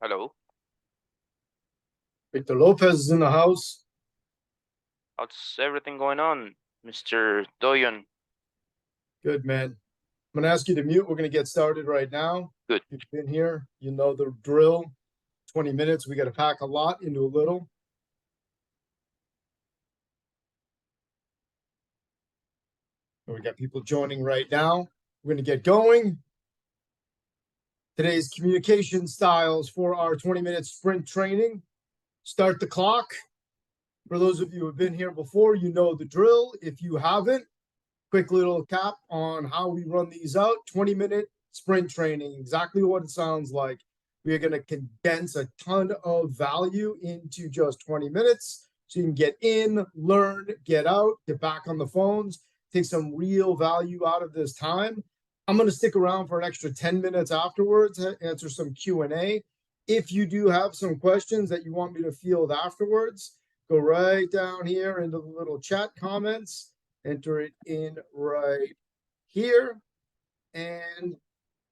Hello. Victor Lopez is in the house. How's everything going on, Mr. Doyon? Good, man. I'm going to ask you to mute. We're going to get started right now. Good. If you've been here, you know the drill. 20 minutes. We got to pack a lot into a little. We got people joining right now. We're going to get going. Today's communication styles for our 20-minute sprint training. Start the clock. For those of you who have been here before, you know the drill. If you haven't, quick little cap on how we run these out. 20-minute sprint training, exactly what it sounds like. We are going to condense a ton of value into just 20 minutes. So you can get in, learn, get out, get back on the phones, take some real value out of this time. I'm going to stick around for an extra 10 minutes afterwards, answer some Q&A. If you do have some questions that you want me to field afterwards, go right down here into the little chat comments, enter it in right here, and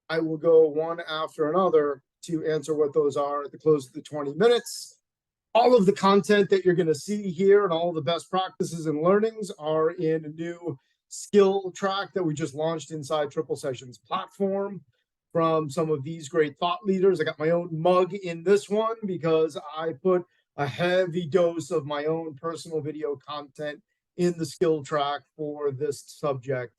I will go one after another to answer what those are at the close of the 20 minutes. All of the content that you're going to see here and all the best practices and learnings are in a new skill track that we just launched inside Triple Sessions platform from some of these great thought leaders. I got my own mug in this one because I put a heavy dose of my own personal video content in the skill track for this subject.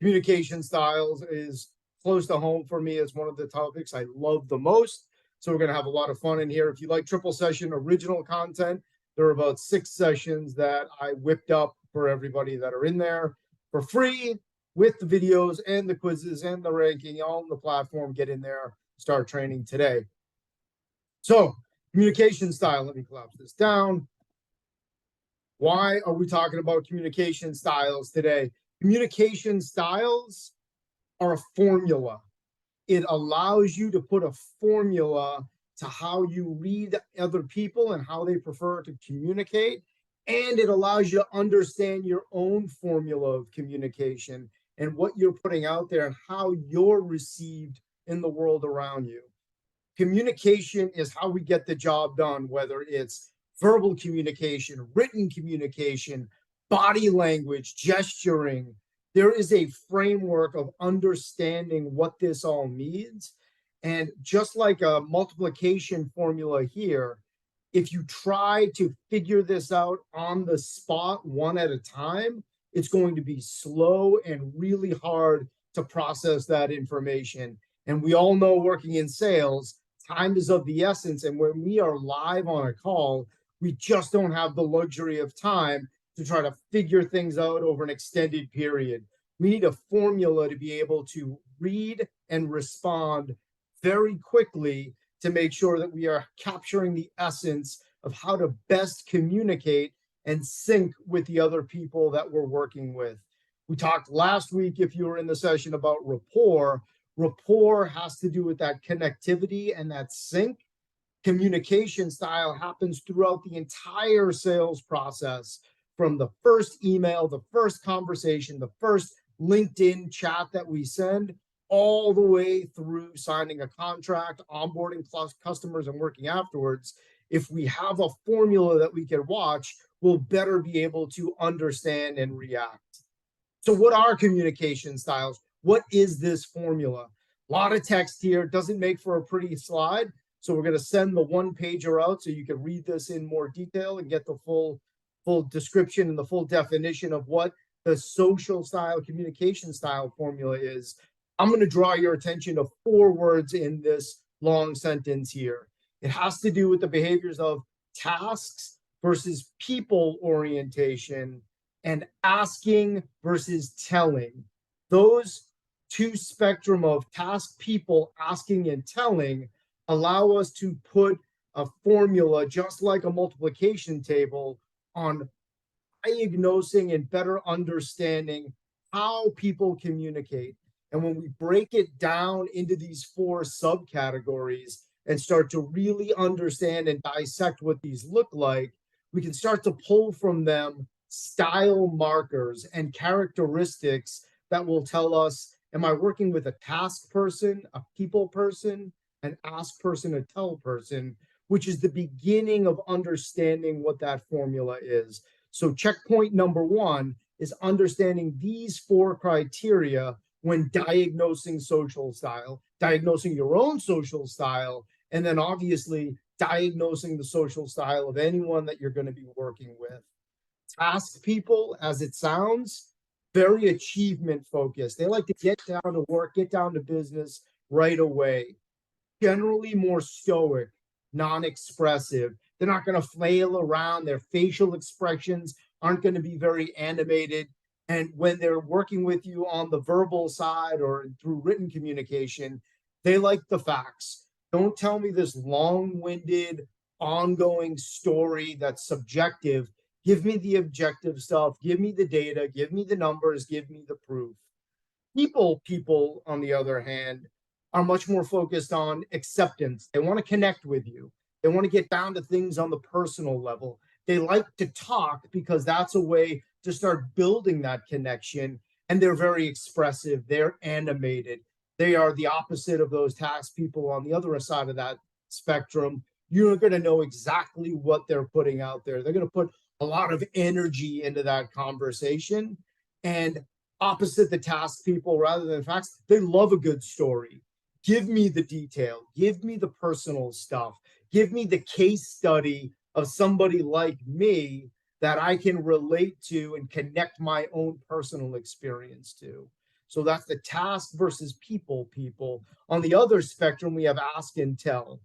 Communication styles is close to home for me. It's one of the topics I love the most. So we're going to have a lot of fun in here. If you like Triple Session original content, there are about 6 sessions that I whipped up for everybody that are in there for free with the videos and the quizzes and the ranking all on the platform. Get in there, start training today. So communication style, let me collapse this down. Why are we talking about communication styles today? Communication styles are a formula. It allows you to put a formula to how you read other people and how they prefer to communicate. And it allows you to understand your own formula of communication and what you're putting out there and how you're received in the world around you. Communication is how we get the job done, whether it's verbal communication, written communication, body language, gesturing. There is a framework of understanding what this all means. And just like a multiplication formula here, if you try to figure this out on the spot, one at a time, it's going to be slow and really hard to process that information. And we all know, working in sales, time is of the essence. And when we are live on a call, we just don't have the luxury of time to try to figure things out over an extended period. We need a formula to be able to read and respond very quickly to make sure that we are capturing the essence of how to best communicate and sync with the other people that we're working with. We talked last week, if you were in the session, about rapport. Rapport has to do with that connectivity and that sync. Communication style happens throughout the entire sales process, from the first email, the first conversation, the first LinkedIn chat that we send, all the way through signing a contract, onboarding customers, and working afterwards. If we have a formula that we can watch, we'll better be able to understand and react. So what are communication styles? What is this formula? A lot of text here, doesn't make for a pretty slide. So we're going to send the one pager out so you can read this in more detail and get the full description and the full definition of what the social style, communication style formula is. I'm going to draw your attention to 4 words in this long sentence here. It has to do with the behaviors of tasks versus people orientation and asking versus telling. Those 2 spectrum of task, people, asking, and telling allow us to put a formula, just like a multiplication table, on diagnosing and better understanding how people communicate. And when we break it down into these 4 subcategories and start to really understand and dissect what these look like, we can start to pull from them style markers and characteristics that will tell us, am I working with a task person, a people person, an ask person to tell person, which is the beginning of understanding what that formula is. So checkpoint number one is understanding these four criteria when diagnosing social style, diagnosing your own social style, and then obviously diagnosing the social style of anyone that you're going to be working with. Task people, as it sounds, very achievement focused. They like to get down to work, get down to business right away. Generally more stoic, non-expressive. They're not going to flail around. Their facial expressions aren't going to be very animated. And when they're working with you on the verbal side or through written communication, they like the facts. Don't tell me this long-winded, ongoing story that's subjective. Give me the objective stuff. Give me the data. Give me the numbers. Give me the proof. People, on the other hand, are much more focused on acceptance. They want to connect with you. They want to get down to things on the personal level. They like to talk because that's a way to start building that connection. And they're very expressive. They're animated. They are the opposite of those task people on the other side of that spectrum. You're going to know exactly what they're putting out there. They're going to put a lot of energy into that conversation. And opposite the task people rather than facts, they love a good story. Give me the detail, give me the personal stuff, give me the case study of somebody like me that I can relate to and connect my own personal experience to. So that's the task versus people. On the other spectrum, we have ask and tell.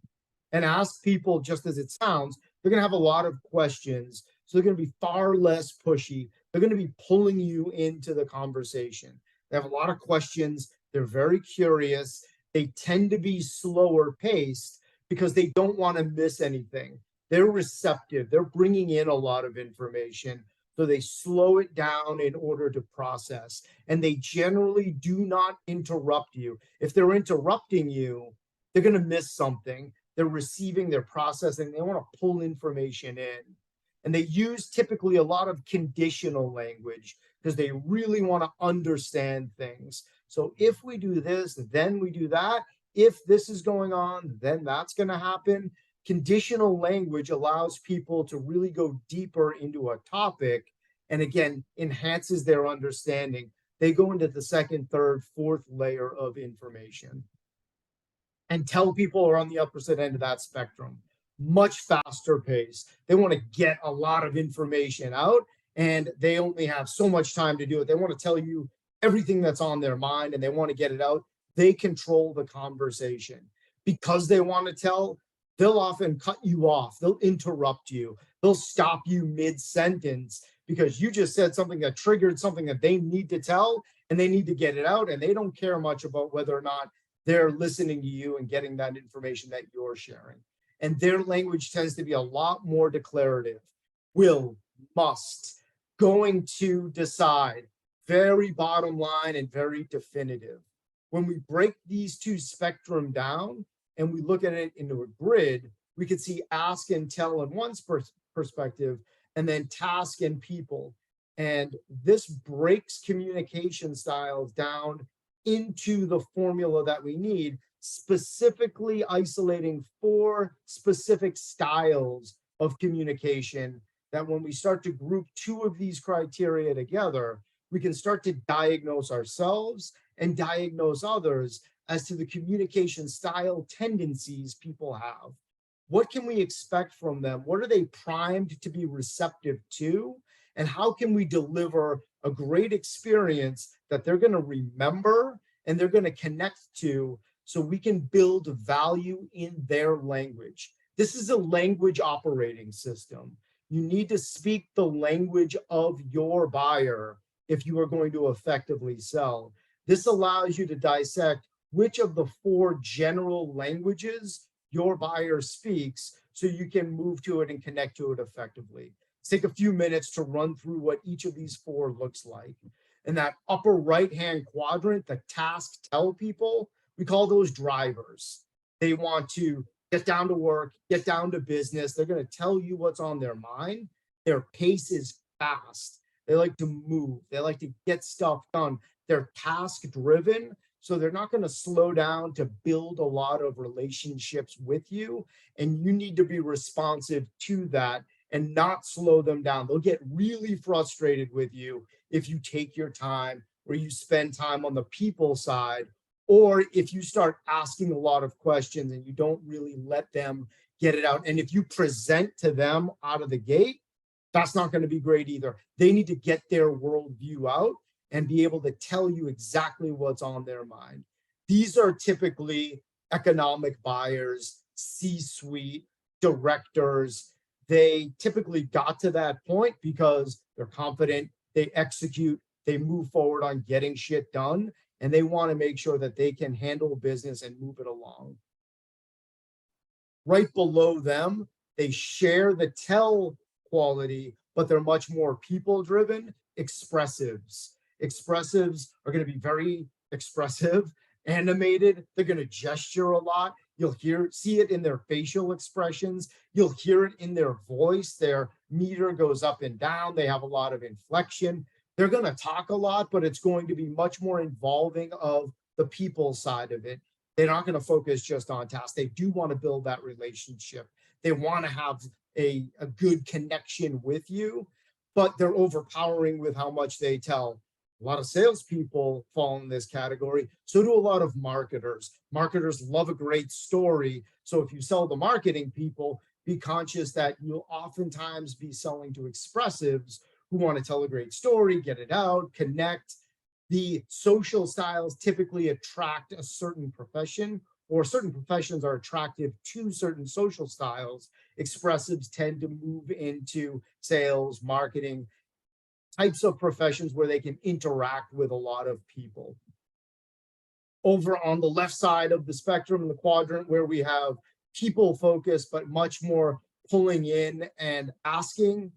And ask people, just as it sounds, they're going to have a lot of questions. So they're going to be far less pushy. They're going to be pulling you into the conversation. They have a lot of questions. They're very curious. They tend to be slower paced because they don't want to miss anything. They're receptive. They're bringing in a lot of information. So they slow it down in order to process. And they generally do not interrupt you. If they're interrupting you, they're going to miss something. They're receiving, they're processing, they want to pull information in. And they use typically a lot of conditional language because they really want to understand things. So if we do this, then we do that. If this is going on, then that's going to happen. Conditional language allows people to really go deeper into a topic and again, enhances their understanding. They go into the second, third, fourth layer of information. And tell people are on the opposite end of that spectrum. Much faster pace. They want to get a lot of information out and they only have so much time to do it. They want to tell you everything that's on their mind and they want to get it out. They control the conversation. Because they want to tell, they'll often cut you off. They'll interrupt you. They'll stop you mid-sentence because you just said something that triggered something that they need to tell and they need to get it out. And they don't care much about whether or not they're listening to you and getting that information that you're sharing. And their language tends to be a lot more declarative. Will, must, going to decide, very bottom line and very definitive. When we break these two spectrum down and we look at it into a grid, we can see ask and tell in one perspective and then task and people. And this breaks communication styles down into the formula that we need, specifically isolating 4 specific styles of communication that when we start to group 2 of these criteria together, we can start to diagnose ourselves and diagnose others as to the communication style tendencies people have. What can we expect from them? What are they primed to be receptive to? And how can we deliver a great experience that they're going to remember and they're going to connect to so we can build value in their language. This is a language operating system. You need to speak the language of your buyer if you are going to effectively sell. This allows you to dissect which of the 4 general languages your buyer speaks so you can move to it and connect to it effectively. Take a few minutes to run through what each of these 4 looks like. In that upper right-hand quadrant, the task tell people, we call those drivers. They want to get down to work, get down to business. They're going to tell you what's on their mind. Their pace is fast. They like to move. They like to get stuff done. They're task driven. So they're not going to slow down to build a lot of relationships with you. And you need to be responsive to that and not slow them down. They'll get really frustrated with you if you take your time or you spend time on the people side, or if you start asking a lot of questions and you don't really let them get it out. And if you present to them out of the gate, that's not going to be great either. They need to get their worldview out and be able to tell you exactly what's on their mind. These are typically economic buyers, C-suite, directors. They typically got to that point because they're confident, they execute, they move forward on getting shit done, and they want to make sure that they can handle business and move it along. Right below them, they share the tell quality, but they're much more people driven. Expressives. Expressives are going to be very expressive, animated. They're going to gesture a lot. You'll see it in their facial expressions. You'll hear it in their voice. Their meter goes up and down. They have a lot of inflection. They're going to talk a lot, but it's going to be much more involving of the people side of it. They're not going to focus just on tasks. They do want to build that relationship. They want to have a good connection with you, but they're overpowering with how much they tell. A lot of salespeople fall in this category. So do a lot of marketers. Marketers love a great story. So if you sell the marketing people, be conscious that you'll oftentimes be selling to expressives who want to tell a great story, get it out, connect. The social styles typically attract a certain profession, or certain professions are attractive to certain social styles. Expressives tend to move into sales, marketing, types of professions where they can interact with a lot of people. Over on the left side of the spectrum, in the quadrant where we have people focused, but much more pulling in and asking,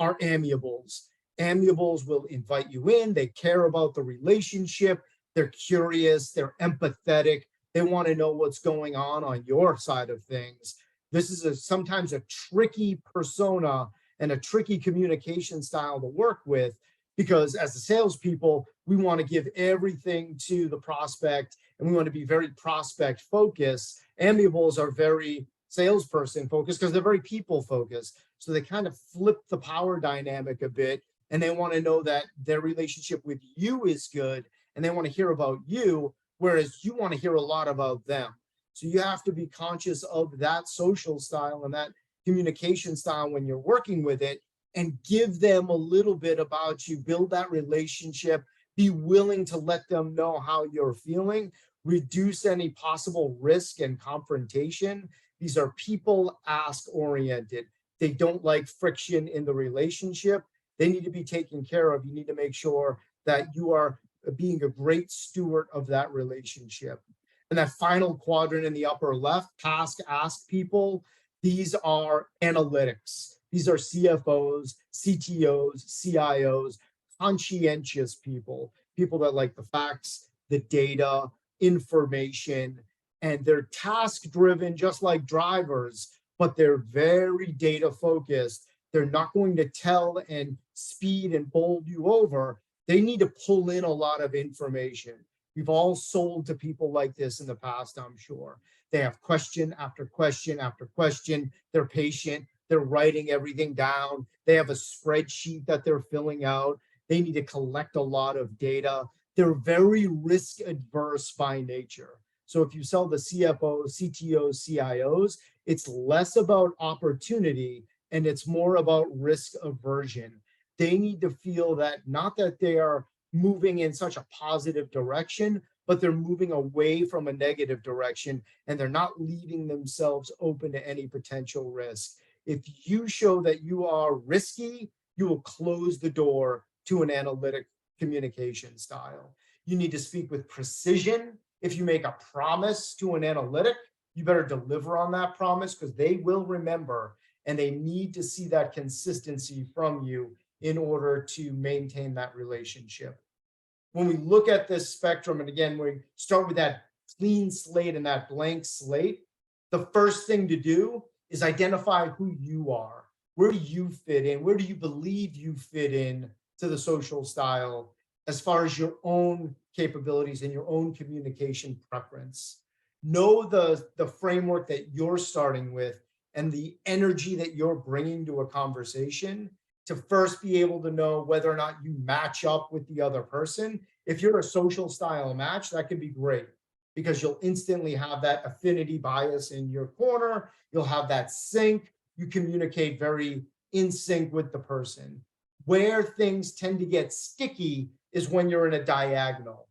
are amiables. Amiables will invite you in. They care about the relationship. They're curious. They're empathetic. They want to know what's going on your side of things. This is sometimes a tricky persona and a tricky communication style to work with, because as the salespeople, we want to give everything to the prospect and we want to be very prospect focused. Amiables are very salesperson focused because they're very people focused. So they kind of flip the power dynamic a bit, and they want to know that their relationship with you is good and they want to hear about you, whereas you want to hear a lot about them. So you have to be conscious of that social style and that communication style when you're working with it, and give them a little bit about you, build that relationship, be willing to let them know how you're feeling, reduce any possible risk and confrontation. These are people ask oriented. They don't like friction in the relationship. They need to be taken care of. You need to make sure that you are being a great steward of that relationship. And that final quadrant in the upper left, task ask people, these are analytics. These are CFOs, CTOs, CIOs, conscientious people, people that like the facts, the data, information, and they're task driven, just like drivers, but they're very data focused. They're not going to tell and speed and bowl you over. They need to pull in a lot of information. We've all sold to people like this in the past, I'm sure. They have question after question after question. They're patient. They're writing everything down. They have a spreadsheet that they're filling out. They need to collect a lot of data. They're very risk adverse by nature. So if you sell the CFOs, CTOs, CIOs, it's less about opportunity and it's more about risk aversion. They need to feel that not that they are moving in such a positive direction, but they're moving away from a negative direction and they're not leaving themselves open to any potential risk. If you show that you are risky, you will close the door to an analytic communication style. You need to speak with precision. If you make a promise to an analytic, you better deliver on that promise because they will remember and they need to see that consistency from you in order to maintain that relationship. When we look at this spectrum, and again, we start with that clean slate and that blank slate, the first thing to do is identify who you are. Where do you fit in? Where do you believe you fit in to the social style? as far as your own capabilities and your own communication preference. Know the framework that you're starting with and the energy that you're bringing to a conversation to first be able to know whether or not you match up with the other person. If you're a social style match, that could be great because you'll instantly have that affinity bias in your corner. You'll have that sync. You communicate very in sync with the person. Where things tend to get sticky is when you're in a diagonal.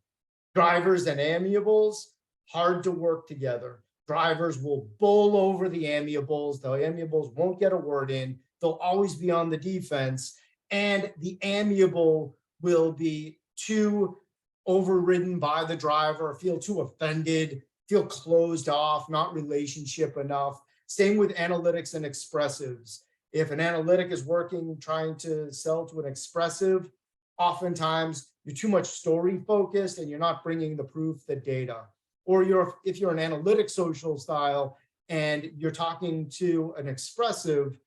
Drivers and amiables, hard to work together. Drivers will bull over the amiables. The amiables won't get a word in. They'll always be on the defense. And the amiable will be too overridden by the driver, feel too offended, feel closed off, not relationship enough. Same with analytics and expressives. If an analytic is working, trying to sell to an expressive, oftentimes you're too much story focused and you're not bringing the proof, the data. Or if you're an analytic social style and you're talking to an expressive,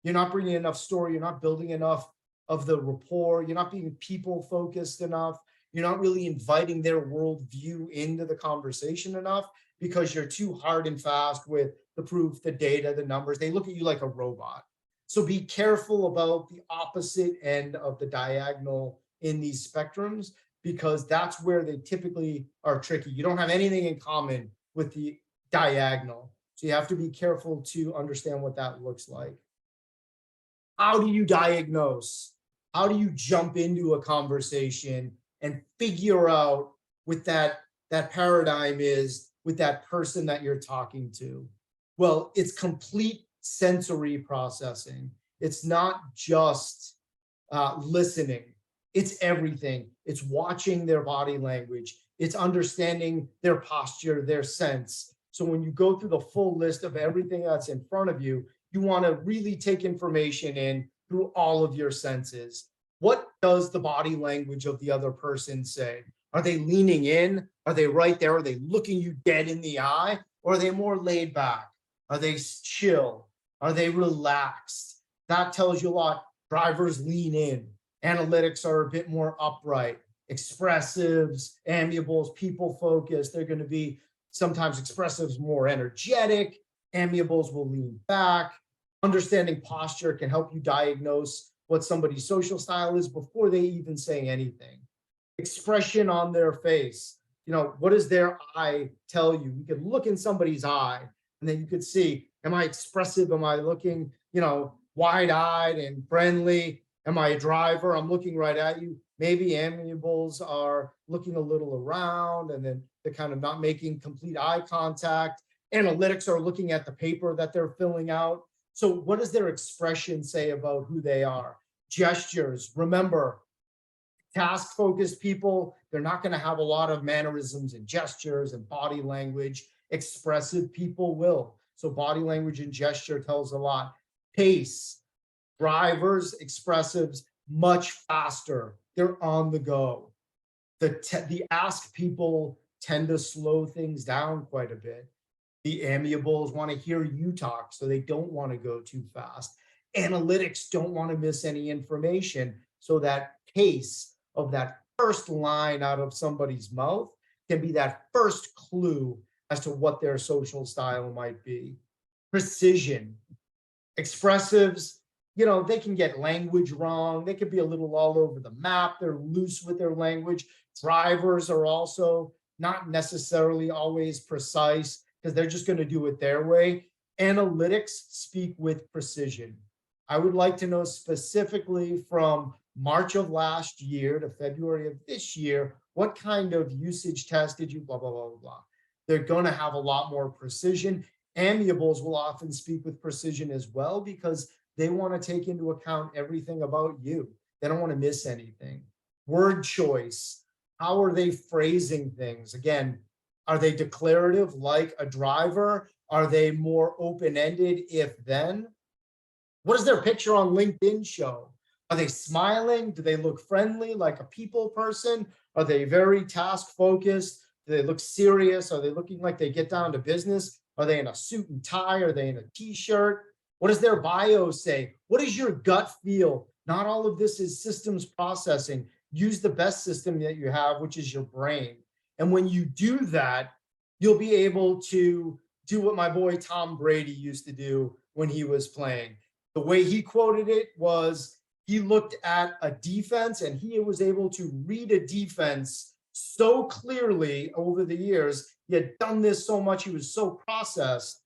you're not bringing enough story, you're not building enough of the rapport, you're not being people focused enough, you're not really inviting their worldview into the conversation enough because you're too hard and fast with the proof, the data, the numbers. They look at you like a robot. So be careful about the opposite end of the diagonal in these spectrums, because that's where they typically are tricky. You don't have anything in common with the diagonal. So you have to be careful to understand what that looks like. How do you diagnose? How do you jump into a conversation and figure out what that paradigm is with that person that you're talking to? Well, it's complete sensory processing. It's not just listening. It's everything. It's watching their body language. It's understanding their posture, their sense. So when you go through the full list of everything that's in front of you, you want to really take information in through all of your senses. What does the body language of the other person say? Are they leaning in? Are they right there? Are they looking you dead in the eye? Or are they more laid back? Are they chill? Are they relaxed? That tells you a lot. Drivers lean in. Analytics are a bit more upright. Expressives, amiables, people focused. They're going to be sometimes expressives more energetic. Amiables will lean back. Understanding posture can help you diagnose what somebody's social style is before they even say anything. Expression on their face. What does their eye tell you? You can look in somebody's eye and then you could see, am I expressive? Am I looking, wide-eyed and friendly? Am I a driver? I'm looking right at you. Maybe amiables are looking a little around and then they're kind of not making complete eye contact. Analytics are looking at the paper that they're filling out. So what does their expression say about who they are? Gestures. Remember, task-focused people, they're not going to have a lot of mannerisms and gestures and body language. Expressive people will. So body language and gesture tells a lot. Pace. Drivers, expressives, much faster. They're on the go. The ask people tend to slow things down quite a bit. The amiables want to hear you talk, so they don't want to go too fast. Analytics don't want to miss any information, so that pace of that first line out of somebody's mouth can be that first clue as to what their social style might be. Precision. Expressives, they can get language wrong. They could be a little all over the map. They're loose with their language. Drivers are also not necessarily always precise because they're just going to do it their way. Analytics speak with precision. I would like to know specifically from March of last year to February of this year, what kind of usage test did you blah, blah, blah, blah, blah. They're going to have a lot more precision. Amiables will often speak with precision as well because they want to take into account everything about you. They don't want to miss anything. Word choice. How are they phrasing things? Again, are they declarative like a driver? Are they more open-ended if then? What does their picture on LinkedIn show? Are they smiling? Do they look friendly like a people person? Are they very task focused? Do they look serious? Are they looking like they get down to business? Are they in a suit and tie? Are they in a t-shirt? What does their bio say? What does your gut feel? Not all of this is systems processing. use the best system that you have, which is your brain. And when you do that, you'll be able to do what my boy Tom Brady used to do when he was playing. The way he quoted it was he looked at a defense and he was able to read a defense so clearly over the years. He had done this so much, he was so processed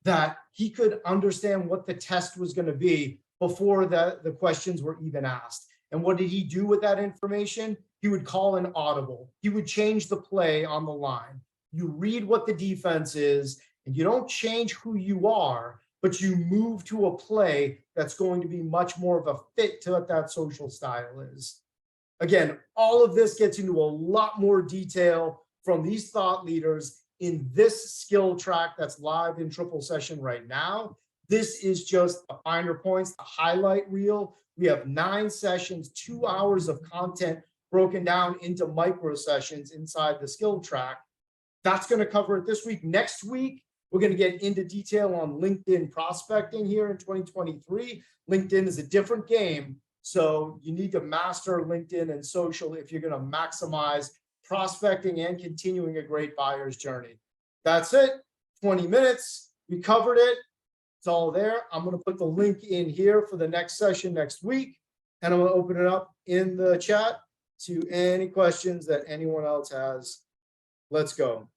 that he could understand what the test was going to be before the questions were even asked. And what did he do with that information? He would call an audible. He would change the play on the line. You read what the defense is, and you don't change who you are, but you move to a play that's going to be much more of a fit to what that social style is. Again, all of this gets into a lot more detail from these thought leaders in this skill track that's live in triple session right now. This is just the finer points, the highlight reel. We have 9 sessions, 2 hours of content broken down into micro sessions inside the skill track. That's going to cover it this week. Next week, we're going to get into detail on LinkedIn prospecting here in 2023. LinkedIn is a different game, so you need to master LinkedIn and social if you're going to maximize prospecting and continuing a great buyer's journey. That's it. 20 minutes. We covered it. It's all there. I'm going to put the link in here for the next session next week, and I'm going to open it up in the chat to any questions that anyone else has. Let's go.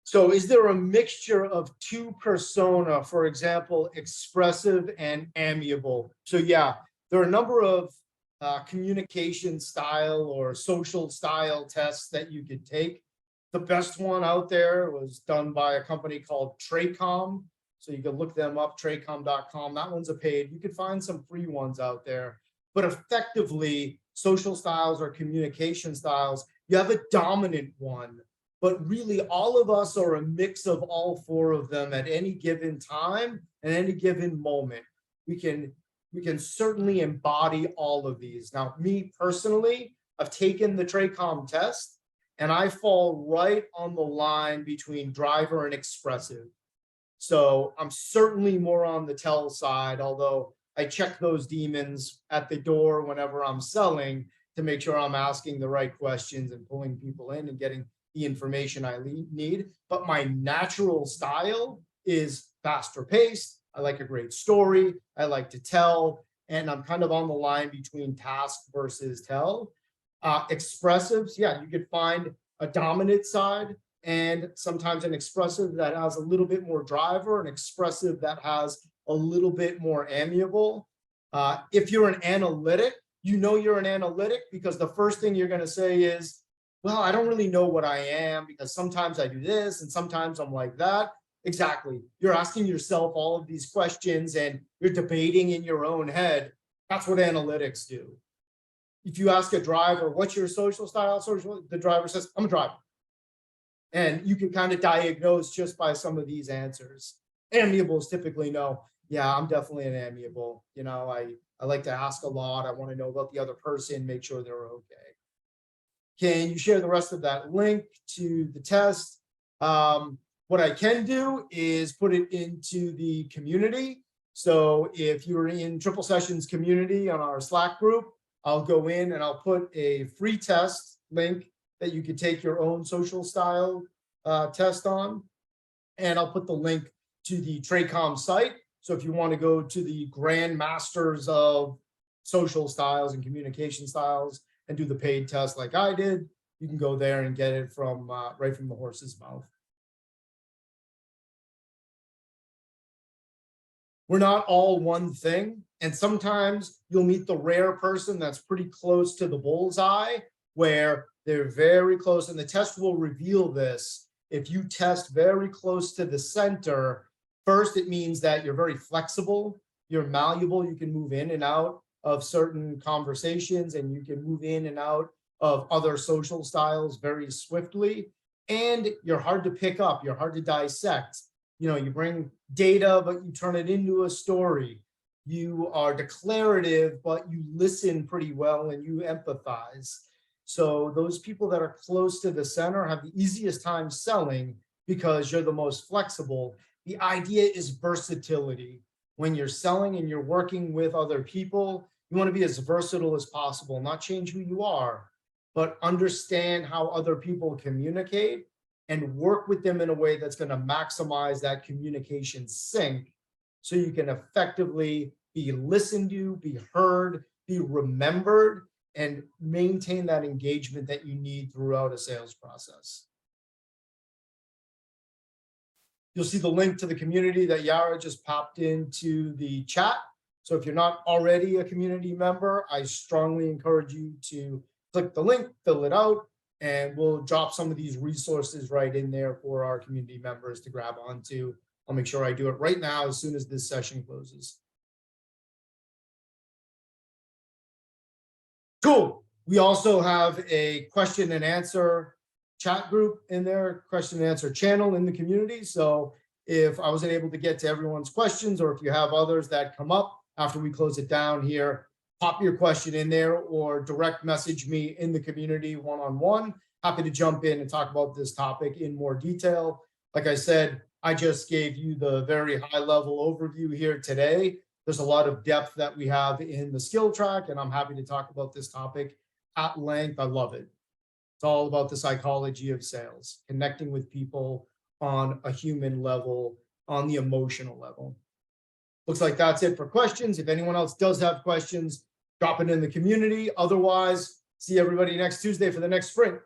So is there a mixture of 2 persona, for example, expressive and amiable? So yeah, there are a number of communication style or social style tests that you could take. The best one out there was done by a company called Tracom. So you can look them up, tracom.com. That one's a paid. You could find some free ones out there. But effectively, social styles or communication styles, you have a dominant one. But really, all of us are a mix of all 4 of them at any given time and any given moment. We can certainly embody all of these. Now, me personally, I've taken the Tracom test, and I fall right on the line between driver and expressive. So I'm certainly more on the tell side, although I check those demons at the door whenever I'm selling to make sure I'm asking the right questions and pulling people in and getting the information I need. But my natural style is faster paced. I like a great story. I like to tell, and I'm kind of on the line between task versus tell. Expressives, yeah, you could find a dominant side and sometimes an expressive that has a little bit more driver, an expressive that has a little bit more amiable. If you're an analytic, you know you're an analytic because the first thing you're going to say is, well, I don't really know what I am because sometimes I do this and sometimes I'm like that. Exactly. You're asking yourself all of these questions and you're debating in your own head. That's what analytics do. If you ask a driver, what's your social style? The driver says, I'm a driver. And you can kind of diagnose just by some of these answers. Amiables typically know, yeah, I'm definitely an amiable. You know, I like to ask a lot. I want to know about the other person, make sure they're okay. Can you share the rest of that link to the test? What I can do is put it into the community. So if you're in Triple Sessions community on our Slack group, I'll go in and I'll put a free test link that you could take your own social style test on. And I'll put the link to the Tracom site. So if you want to go to the Grand Masters of social styles and communication styles and do the paid test like I did, you can go there and get it from right from the horse's mouth. We're not all one thing. And sometimes you'll meet the rare person that's pretty close to the bullseye where they're very close. And the test will reveal this. If you test very close to the center, first, it means that you're very flexible, you're malleable, you can move in and out of certain conversations and you can move in and out of other social styles very swiftly. And you're hard to pick up, you're hard to dissect. You know, you bring data, but you turn it into a story. you are declarative, but you listen pretty well and you empathize. So those people that are close to the center have the easiest time selling because you're the most flexible. The idea is versatility. When you're selling and you're working with other people, you want to be as versatile as possible, not change who you are, but understand how other people communicate and work with them in a way that's going to maximize that communication sync so you can effectively be listened to, be heard, be remembered, and maintain that engagement that you need throughout a sales process. You'll see the link to the community that Yara just popped into the chat. So if you're not already a community member, I strongly encourage you to click the link, fill it out, and we'll drop some of these resources right in there for our community members to grab onto. I'll make sure I do it right now as soon as this session closes. Cool. We also have a question and answer chat group in there, question and answer channel in the community. So if I wasn't able to get to everyone's questions, or if you have others that come up after we close it down here, pop your question in there or direct message me in the community one-on-one. Happy to jump in and talk about this topic in more detail. Like I said, I just gave you the very high level overview here today. There's a lot of depth that we have in the skill track, and I'm happy to talk about this topic at length. I love it. It's all about the psychology of sales, connecting with people on a human level, on the emotional level. Looks like that's it for questions. If anyone else does have questions, drop it in the community. Otherwise, see everybody next Tuesday for the next sprint.